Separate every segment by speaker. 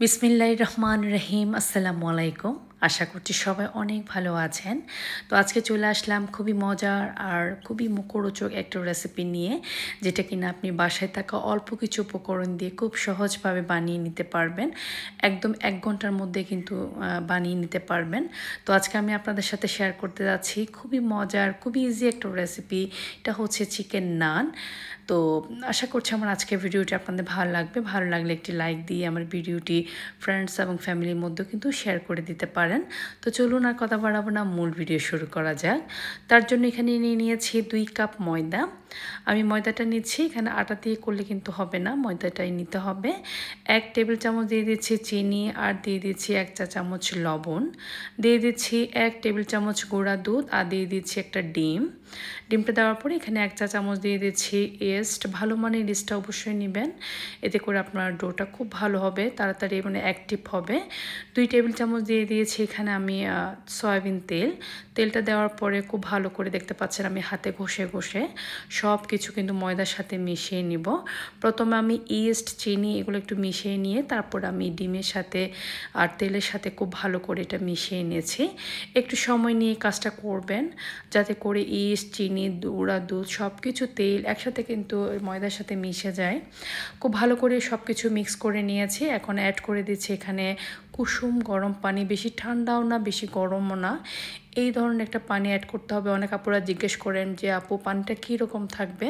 Speaker 1: বিসমিল্লাহির রহমানির রহিম। আসসালামু আলাইকুম। আশা করছি সবাই অনেক ভালো আছেন। তো আজকে চলে আসলাম খুবই মজার আর খুবই মুখরোচক একটা রেসিপি নিয়ে, যেটা কিনা আপনি বাসায় থাকা অল্প কিছু উপকরণ দিয়ে খুব সহজভাবে বানিয়ে নিতে পারবেন। একদম 1 ঘন্টার মধ্যে কিন্তু বানিয়ে নিতে পারবেন। তো আজকে আমি আপনাদের সাথে শেয়ার করতে যাচ্ছি খুবই মজার, খুবই ইজি একটা রেসিপি। এটা হচ্ছে চিকেন নান। তো আশা করছি আমার আজকের ভিডিওটি আপনাদের ভালো লাগবে। ভালো লাগলে একটি লাইক দিয়ে আমার ভিডিওটি ফ্রেন্ডস এবং ফ্যামিলির মধ্যেও কিন্তু শেয়ার করে দিতে পারেন। তো চলুন আর কথা বাড়াবো না, মূল ভিডিও শুরু করা যাক। তার জন্য এখানে নিয়ে নিয়েছি 2 কাপ ময়দা। আমি ময়দাটা নিচ্ছি, এখানে আটা দিয়ে করলে কিন্তু হবে না, ময়দাটাই নিতে হবে। 1 টেবিল চামচ দিয়ে দিচ্ছি চিনি, আর দিয়ে দিচ্ছি 1 চা চামচ লবণ, দিয়ে দিচ্ছি 1 টেবিল চামচ গুঁড়া দুধ, আর দিয়ে দিচ্ছি একটা ডিম। ডিমটা দেওয়ার পরে এখানে 1 চা চামচ দিয়ে দিচ্ছি ইস্ট। ভালো মানের ইস্টটা অবশ্যই নেবেন, এতে করে আপনার ডোটা খুব ভালো হবে, তাড়াতাড়ি অ্যাক্টিভ হবে। 2 টেবিল চামচ দিয়ে দিয়েছি এখানে আমি সয়াবিন তেল। তেলটা দেওয়ার পরে খুব ভালো করে দেখতে পাচ্ছেন আমি হাতে ঘষে ঘষে সব কিছু কিন্তু ময়দার সাথে মিশিয়ে নিব। প্রথমে আমি ইস্ট, চিনি এগুলো একটু মিশিয়ে নিয়ে তারপর আমি ডিমের সাথে আর তেলের সাথে খুব ভালো করে এটা মিশিয়ে নিয়েছি। একটু সময় নিয়ে কাজটা করবেন, যাতে করে ইস্ট, চিনি, গুঁড়া দুধ সব কিছু তেল একসাথে কিন্তু ময়দার সাথে মিশে যায়। খুব ভালো করে সব কিছু মিক্স করে নিয়েছি। এখন অ্যাড করে দিচ্ছি এখানে কুসুম গরম পানি, বেশি ঠান্ডাও না বেশি গরমও না, এই ধরনের একটা পানি অ্যাড করতে হবে। অনেক আপুরা জিজ্ঞেস করেন যে আপু পানিটা কীরকম থাকবে,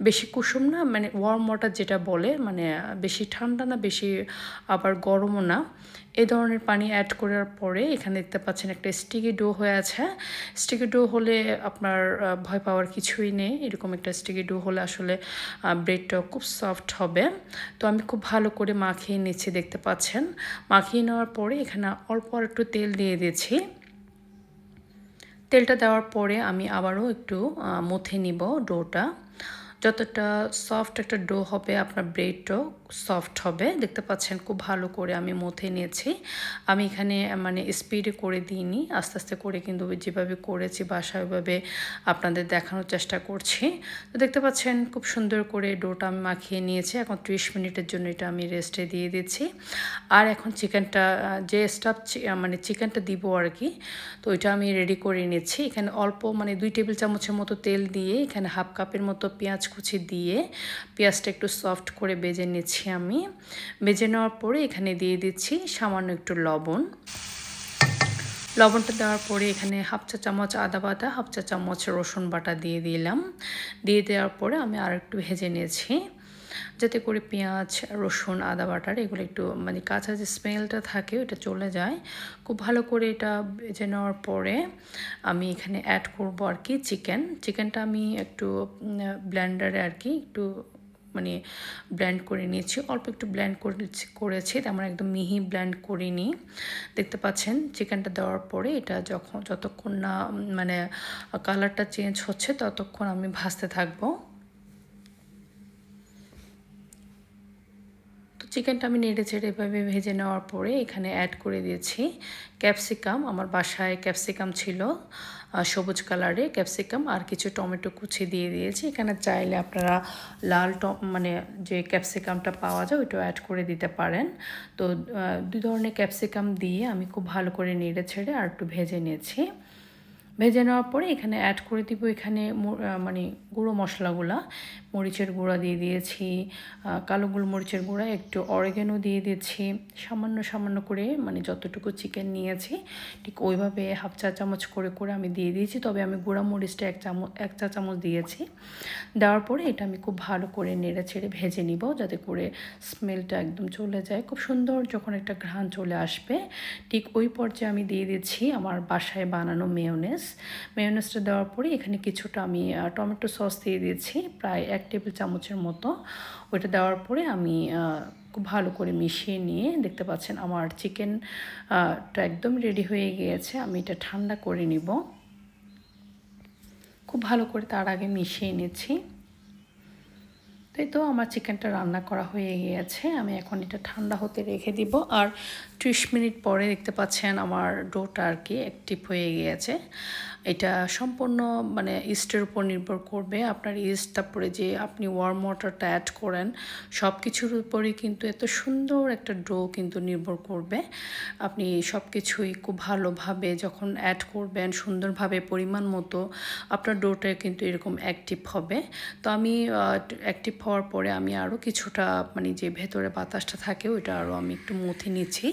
Speaker 1: বেশি কুসুম না, মানে ওয়ার্ম ওয়াটার যেটা বলে, মানে বেশি ঠান্ডা না বেশি আবার গরমও না, এই ধরনের পানি অ্যাড করার পরে এখানে দেখতে পাচ্ছেন একটা স্টিকি ডো হয়ে আছে। স্টিকি ডো হলে আপনার ভয় পাওয়ার কিছুই নেই, এরকম একটা স্টিকি ডো হলে আসলে ব্রেডটা খুব সফট হবে। তো আমি খুব ভালো করে মাখিয়ে নিচ্ছি, দেখতে পাচ্ছেন। মাখিয়ে নেওয়ার পরে এখানে অল্প একটু তেল দিয়ে দিয়েছি। তেলটা দেওয়ার পরে আমি আবারও একটু মথে নিব ডোটা। যতটা সফট একটা ডো হবে আপনার ব্রেডটাও সফট হবে। দেখতে পাচ্ছেন খুব ভালো করে আমি মথে নিয়েছি। আমি এখানে মানে স্পিডে করে দিইনি, আস্তে আস্তে করে কিন্তু যেভাবে করেছি বাসায় ওইভাবে আপনাদের দেখানোর চেষ্টা করছি। তো দেখতে পাচ্ছেন খুব সুন্দর করে ডোটা আমি মাখিয়ে নিয়েছি। এখন 30 মিনিটের জন্য এটা আমি রেস্টে দিয়ে দিচ্ছি। আর এখন চিকেনটা যে স্টাফ মানে চিকেনটা দিব আর কি, তো ওইটা আমি রেডি করে নিচ্ছি। এখানে অল্প মানে 2 টেবিল চামচের মতো তেল দিয়ে এখানে হাফ কাপের মতো পেঁয়াজ কুচি দিয়ে পেঁয়াজটা একটু সফট করে ভেজে নিচ্ছি আমি। ভেজে নেওয়ার পরে এখানে দিয়ে দিচ্ছি সামান্য একটু লবণ। লবণটা দেওয়ার পরে এখানে হাফ চা চামচ আদা বাটা, হাফ চা চামচ রসুন বাটা দিয়ে দিলাম। দিয়ে দেওয়ার পরে আমি আর একটু ভেজে নিয়েছি, যাতে করে পেঁয়াজ, রসুন, আদা বাটার এগুলো একটু মানে কাঁচা যে স্মেলটা থাকে ওটা চলে যায়। খুব ভালো করে এটা ভেজে নেওয়ার পরে আমি এখানে অ্যাড করব আর কি চিকেনটা আমি একটু ব্লেন্ডারে আর কি একটু মানে ব্লেন্ড করে নিয়েছি, অল্প একটু ব্লেন্ড করেছি, তেমন একদম মিহি ব্লেন্ড করিনি। দেখতে পাচ্ছেন চিকেনটা দেওয়ার পরে এটা যতক্ষণ না মানে কালারটা চেঞ্জ হচ্ছে ততক্ষণ আমি ভাজতে থাকবো। চিকেনটা আমি নেড়ে চেড়ে এভাবে ভেজে নেওয়ার পরে এখানে অ্যাড করে দিয়েছি ক্যাপসিকাম। আমার বাসায় ক্যাপসিকাম ছিল সবুজ কালারে ক্যাপসিকাম, আর কিছু টমেটো কুচি দিয়ে দিয়েছি। এখানে চাইলে আপনারা লাল মানে যে ক্যাপসিকামটা পাওয়া যায় ওইটাও অ্যাড করে দিতে পারেন। তো 2 ধরনের ক্যাপসিকাম দিয়ে আমি খুব ভালো করে নেড়ে ছেড়ে আর একটু ভেজে নিয়েছি। ভেজে নেওয়ার পরে এখানে অ্যাড করে দিব এখানে মানে গুঁড়ো মশলাগুলা, মরিচের গুঁড়া দিয়ে দিয়েছি, কালো গোলমরিচের গুঁড়া, একটু অরিগ্যানো দিয়ে দিয়েছি, সামান্য সামান্য করে মানে যতটুকু চিকেন নিয়েছি ঠিক ওইভাবে হাফ চা চামচ করে করে আমি দিয়ে দিয়েছি। তবে আমি গুঁড়া মরিচটা 1 চা চামচ দিয়েছি। দেওয়ার পরে এটা আমি খুব ভালো করে নেড়ে ছেড়ে ভেজে নিব, যাতে করে স্মেলটা একদম চলে যায়। খুব সুন্দর যখন একটা ঘ্রাণ চলে আসবে ঠিক ওই পর্যায়ে আমি দিয়ে দিচ্ছি আমার বাসায় বানানো মেয়োনেজটা দেওয়ার পরে এখানে কিছুটা আমি টমেটো সস দিয়ে দিয়েছি, প্রায় 1 টেবিল চামচের মতো। ওইটা দেওয়ার পরে আমি খুব ভালো করে মিশিয়ে নিয়ে দেখতে পাচ্ছেন আমার চিকেনটা একদম রেডি হয়ে গিয়েছে। আমি এটা ঠান্ডা করে নিব, খুব ভালো করে তার আগে মিশিয়ে নিচ্ছি। তাই তো আমার চিকেনটা রান্না করা হয়ে গিয়েছে। আমি এখন এটা ঠান্ডা হতে রেখে দিব। আর 30 মিনিট পরে দেখতে পাচ্ছেন আমার ডোটা আর কি অ্যাক্টিভ হয়ে গিয়েছে। এটা সম্পূর্ণ মানে ইস্টের উপর নির্ভর করবে। আপনার ইস্ট, তারপরে যে আপনি ওয়ার্ম ওয়াটারটা অ্যাড করেন, সব কিছুর উপরই কিন্তু এত সুন্দর একটা ডো কিন্তু নির্ভর করবে। আপনি সব কিছুই খুব ভালোভাবে যখন অ্যাড করবেন, সুন্দরভাবে পরিমাণ মতো, আপনার ডোটা কিন্তু এরকম অ্যাক্টিভ হবে। তো আমি অ্যাক্টিভ হওয়ার পরে আমি আরও কিছুটা মানে যে ভেতরে বাতাসটা থাকে ওইটা আরও আমি একটু মথে নিচ্ছি,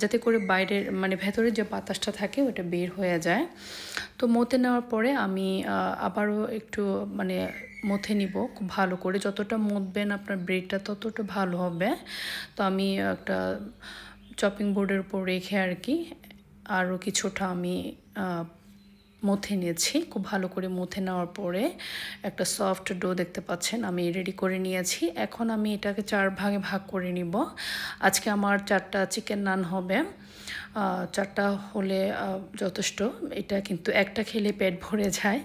Speaker 1: যাতে করে বাইরের মানে ভেতরে যে বাতাসটা থাকে ওটা বের হয়ে যায়। তো মথে নেওয়ার পরে আমি আবারও একটু মানে মথে নিব খুব ভালো করে। যতটা মথবেন আপনার ব্রেডটা ততটা ভালো হবে। তো আমি একটা চপিং বোর্ডের উপর রেখে আর কি আরও কিছুটা আমি মথে নিয়েছি। খুব ভালো করে মথে নেওয়ার পরে একটা সফট ডো দেখতে পাচ্ছেন আমি রেডি করে নিয়েছি। এখন আমি এটাকে 4 ভাগে ভাগ করে নিব। আজকে আমার 4টা চিকেন নান হবে। 4টা হলে যথেষ্ট। এটা কিন্তু একটা খেলে পেট ভরে যায়,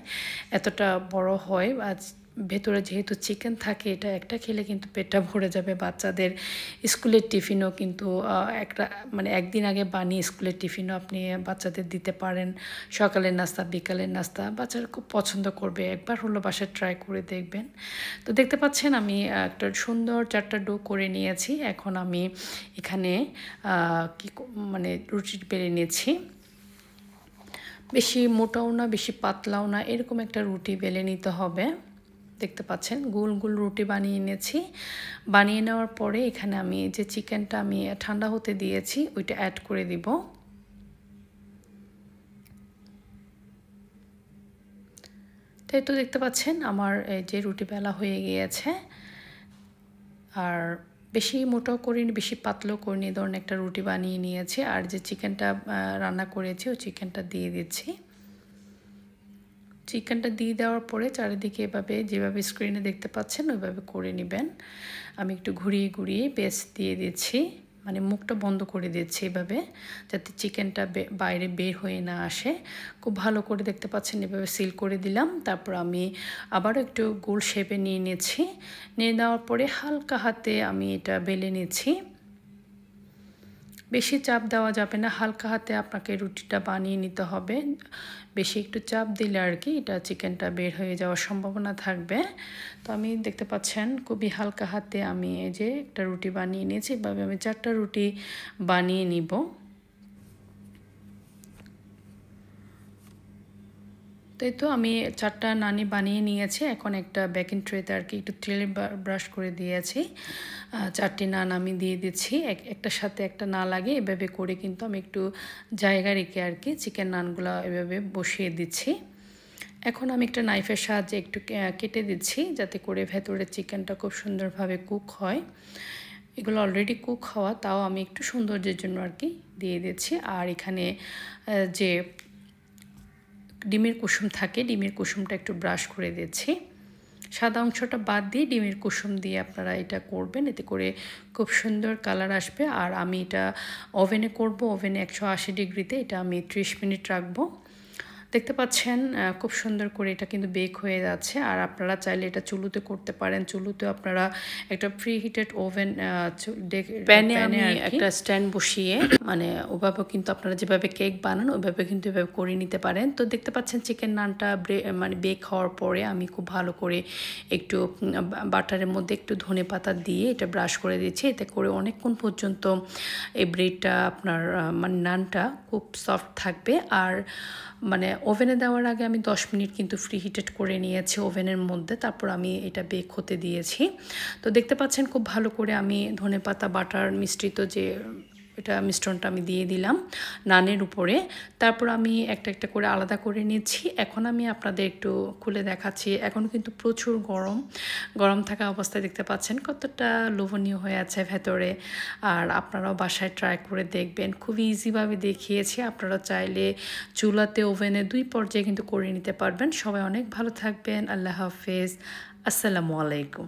Speaker 1: এতটা বড় হয়। আজ ভেতরে যেহেতু চিকেন থাকে, এটা একটা খেলে কিন্তু পেটটা ভরে যাবে। বাচ্চাদের স্কুলের টিফিনও কিন্তু একটা মানে একদিন আগে বানিয়ে স্কুলের টিফিনও আপনি বাচ্চাদের দিতে পারেন। সকালের নাস্তা, বিকালের নাস্তা বাচ্চারা খুব পছন্দ করবে। একবার হলো বাসায় ট্রাই করে দেখবেন। তো দেখতে পাচ্ছেন আমি একটা সুন্দর 4টা ডো করে নিয়েছি। এখন আমি এখানে মানে রুটি বেলে নিয়েছি। বেশি মোটাও না, বেশি পাতলাও না, এরকম একটা রুটি বেলে নিতে হবে। দেখতে পাচ্ছেন গোল গোল রুটি বানিয়ে নিয়েছি। বানিয়ে নেওয়ার পরে এখানে আমি যে চিকেনটা আমি ঠান্ডা হতে দিয়েছি ওইটা অ্যাড করে দিব। তাই তো দেখতে পাচ্ছেন আমার এই যে রুটি বেলা হয়ে গিয়েছে। আর বেশি মোটাও করিনি, বেশি পাতলাও করিনি, ধরনের একটা রুটি বানিয়ে নিয়েছি। আর যে চিকেনটা রান্না করেছি ওই চিকেনটা দিয়ে দিচ্ছি। চিকেনটা দিয়ে দেওয়ার পরে চারিদিকে এভাবে যেভাবে স্ক্রিনে দেখতে পাচ্ছেন ওইভাবে করে নেবেন। আমি একটু ঘুরিয়ে ঘুরিয়ে পেস্ট দিয়ে দিচ্ছি, মানে মুখটা বন্ধ করে দিচ্ছি এভাবে, যাতে চিকেনটা বাইরে বের হয়ে না আসে। খুব ভালো করে দেখতে পাচ্ছেন এভাবে সিল করে দিলাম। তারপর আমি আবারও একটু গোল শেপে নিয়ে নিয়েছি। নিয়ে নেওয়ার পরে হালকা হাতে আমি এটা বেলে নিয়েছি। বেশি চাপ দেওয়া যাবে না, হালকা হাতে আপনাকে রুটিটা বানিয়ে নিতে হবে। বেশি একটু চাপ দিলে আর কি এটা চিকেনটা বের হয়ে যাওয়ার সম্ভাবনা থাকবে। তো আমি দেখতে পাচ্ছেন খুবই হালকা হাতে আমি এই যে একটা রুটি বানিয়ে নিয়েছি। এভাবে আমি 4টা রুটি বানিয়ে নিব। তাই তো আমি 4টা নানি বানিয়ে নিয়েছি। এখন একটা বেকিং ট্রেতে আর কি একটু তেলে ব্রাশ করে দিয়েছি। 4টি নান আমি দিয়ে দিচ্ছি, একটার সাথে একটা না লাগে এভাবে করে কিন্তু আমি একটু জায়গা রেখে আর কি চিকেন নানগুলো এভাবে বসিয়ে দিচ্ছি। এখন আমি একটা নাইফের সাহায্যে একটু কেটে দিচ্ছি, যাতে করে ভেতরের চিকেনটা খুব সুন্দরভাবে কুক হয়। এগুলো অলরেডি কুক হওয়া, তাও আমি একটু সৌন্দর্যের জন্য আর কি দিয়ে দিচ্ছি। আর এখানে যে ডিমের কুসুম থাকে, ডিমের কুসুমটা একটু ব্রাশ করে দিচ্ছি। সাদা অংশটা বাদ দিয়ে ডিমের কুসুম দিয়ে আপনারা এটা করবেন, এতে করে খুব সুন্দর কালার আসবে। আর আমি এটা ওভেনে করব, ওভেনে 180 ডিগ্রিতে এটা আমি 30 মিনিট রাখবো। দেখতে পাচ্ছেন খুব সুন্দর করে এটা কিন্তু বেক হয়ে যাচ্ছে। আর আপনারা চাইলে এটা চুলোতে করতে পারেন। চুলোতে আপনারা একটা প্রি হিটেড ওভেন প্যানে আমি একটা স্ট্যান্ড বসিয়ে মানে ওভাবে কিন্তু আপনারা যেভাবে কেক বানান ওইভাবে কিন্তু এভাবে করে নিতে পারেন। তো দেখতে পাচ্ছেন চিকেন নানটা মানে বেক হওয়ার পরে আমি খুব ভালো করে একটু বাটারের মধ্যে একটু ধনেপাতা দিয়ে এটা ব্রাশ করে দিচ্ছি। এতে করে অনেকক্ষণ পর্যন্ত এই ব্রেডটা আপনার মানে নানটা খুব সফট থাকবে। আর মানে ওভেনে দেওয়ার আগে আমি 10 মিনিট কিন্তু প্রি হিটেড করে নিয়েছি ওভেনের মধ্যে, তারপর আমি এটা বেক হতে দিয়েছি। তো দেখতে পাচ্ছেন খুব ভালো করে আমি ধনেপাতা বাটার মিশ্রিত যে এটা মিশ্রণটা আমি দিয়ে দিলাম নানের উপরে। তারপর আমি একটা একটা করে আলাদা করে নিচ্ছি। এখন আমি আপনাদের একটু খুলে দেখাচ্ছি। এখন কিন্তু প্রচুর গরম, গরম থাকা অবস্থায় দেখতে পাচ্ছেন কতটা লোভনীয় হয়ে আছে ভেতরে। আর আপনারাও বাসায় ট্রাই করে দেখবেন, খুবই ইজিভাবে দেখিয়েছি। আপনারা চাইলে চুলাতে ওভেনে 2 পর্যায়ে কিন্তু করে নিতে পারবেন। সবাই অনেক ভালো থাকবেন। আল্লাহ হাফেজ, আসসালামু আলাইকুম।